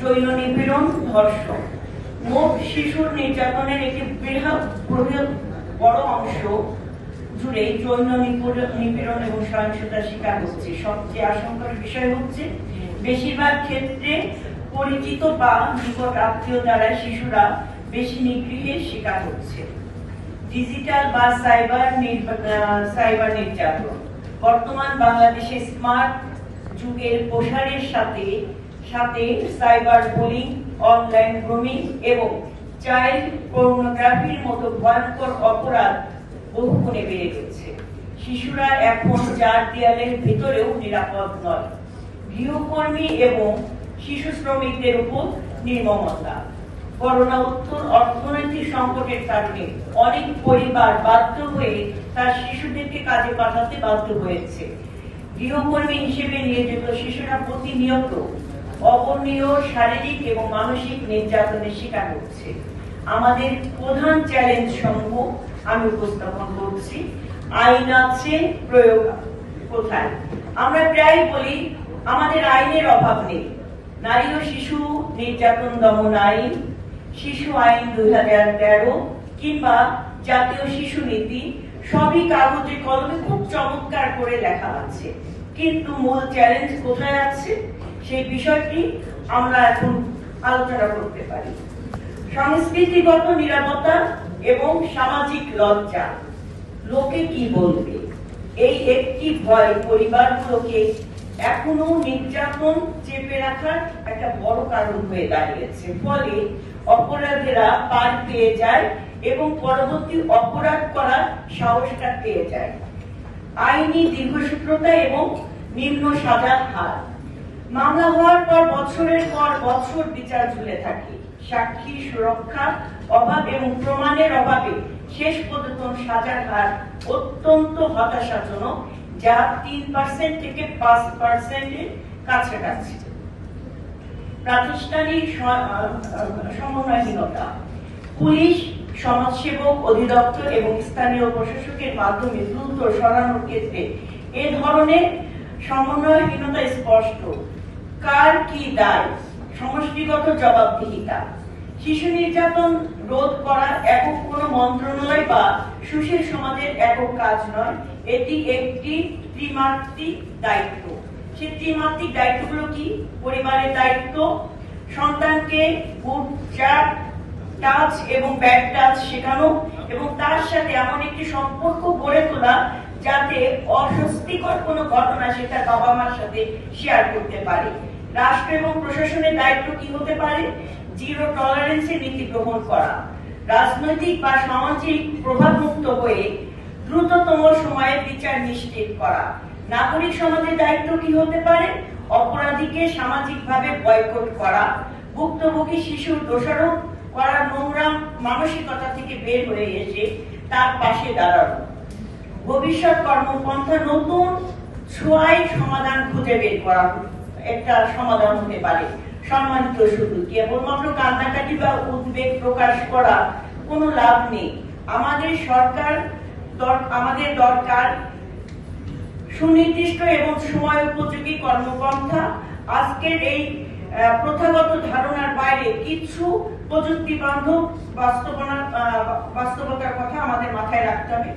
যৌন নিপীড়ন, ধর্ষণ। মোট শিশুর নির্যাতনের একটি বৃহৎ বড় অংশ জুড়ে যৌন নিপীড়ন এবং সহিংসতার শিকার হচ্ছে। সবচেয়ে আশঙ্কার বিষয় হচ্ছে বেশিরভাগ ক্ষেত্রে পরিচিত বা নিকট আত্মীয় দ্বারা শিশুরা বেশি নিগৃহের শিকার হচ্ছে। ডিজিটাল বা সাইবার নির্যাতন। বর্তমান বাংলাদেশে স্মার্ট যুগের প্রসারের সাথে সাথে সাইবার বুলিং, অনলাইন গ্রুমিং এবং চাইল্ড পর্নোগ্রাফির মতো ভয়ঙ্কর অপরাধ বহুগুণে বেড়ে গেছে। শিশুরা এখন চার দেয়ালের ভিতরেও নিরাপদ নয়। গৃহকর্মী এবং শিশু শ্রমিকদের উপর নির্মমতা। করোনা উত্তর অর্থনৈতিক সংকটের কারণে অনেক পরিবার বাধ্য হয়ে তার শিশুদেরকে কাজে পাঠাতে বাধ্য হয়েছে। গৃহকর্মী হিসেবে নিয়োজিত শিশুরা প্রতিনিয়ত অবর্ণীয় শারীরিক এবং মানসিক নির্যাতনের শিকার হচ্ছে। আমাদের প্রধান চ্যালেঞ্জ সমূহ আমি উপস্থাপন করছি। আইন আছে, প্রয়োগ কোথায়? আমরা প্রায় বলি আমাদের আইনের অভাব নেই। নারী ও শিশু নির্যাতন দমন আইন, শিশু আইন 2013 কিংবা জাতীয় শিশু নীতি সবই কাগজে কলমে খুব চমৎকার করে লেখা আছে, কিন্তু মূল চ্যালেঞ্জ কোথায় আছে সেই বিষয়টি আমরা এখন আলোচনা করতে পারি। সংস্কৃতিগত নিরাপত্তা এবং সামাজিক লজ্জা। লোকে কি বলবে, এই একটি ভয় পরিবারগুলোকে এখনো নির্যাতন চেপে রাখার একটা বড় কারণ হয়ে দাঁড়িয়েছে। ফলে অপরাধীরা পার পেয়ে যায় এবং পরবর্তী অপরাধ করার সাহসটা পেয়ে যায়। আইনি দীর্ঘসূত্রতা এবং নিম্ন সাজার হার। মামলা হওয়ার পর বছরের পর বছর বিচার ঝুলে থাকে। সাক্ষী সুরক্ষার অভাব এবং প্রমাণের অভাবে শেষ পর্যন্ত সাজার হার অত্যন্ত হতাশাজনক, যা 3% থেকে 5% কাছাকাছি। প্রাতিষ্ঠানিক সমন্বয়হীনতা। পুলিশ, সমাজসেবক অধিদপ্তর এবং স্থানীয় প্রশাসকের মাধ্যমে দ্রুত সরানোর ক্ষেত্রে এ ধরনের সমন্বয়হীনতা স্পষ্ট। কার কি দায়? সমষ্টিগত জবাবদিহিতা। শিশু নির্যাতন রোধ করা একক কোনো মন্ত্রণালয় বা সুশীল সমাজের একক কাজ নয়, এটি একটি ত্রিমাত্রিক দায়িত্ব। সেই ত্রিমাত্রিক দায়িত্বগুলো কি? পরিবারের দায়িত্ব, সন্তানকে গুড টাচ এবং ব্যাড টাচ শেখানো এবং তার সাথে এমন একটি সম্পর্ক গড়ে তোলা যাতে অস্বস্তিকর কোনো ঘটনা সে তার বাবা মার সাথে শেয়ার করতে পারে। রাষ্ট্র এবং প্রশাসনের দায়িত্ব কি হতে পারে? জিরো টলারেন্সের নীতি গ্রহণ করা, রাজনৈতিক বা সামাজিক প্রভাবমুক্ত হয়ে দ্রুততম সময়ে বিচার নিশ্চিত করা। নাগরিক সমাজের দায়িত্ব কি হতে পারে? অপরাধীকে সামাজিকভাবে বয়কট করা, ভুক্তভোগী শিশুর দোষারোপ করার নোংরা মানসিকতা থেকে বের হয়ে এসে তার পাশে দাঁড়ানো। ভবিষ্যৎ কর্মপন্থা, নতুন ছোঁয়ায় সমাধান খুঁজে বের করা একটা সমাধান হতে পারে। সম্মানিত শুধু কেবলমাত্র কান্নাকাটি বা উদ্বেগ প্রকাশ করা কোনো লাভ নেই। আমাদের দরকার সুনির্দিষ্ট এবং সময় উপযোগী কর্মপন্থা। আজকের এই প্রথাগত ধারণার বাইরে কিছু প্রযুক্তি বান্ধব বাস্তবতার কথা আমাদের মাথায় রাখতে হবে।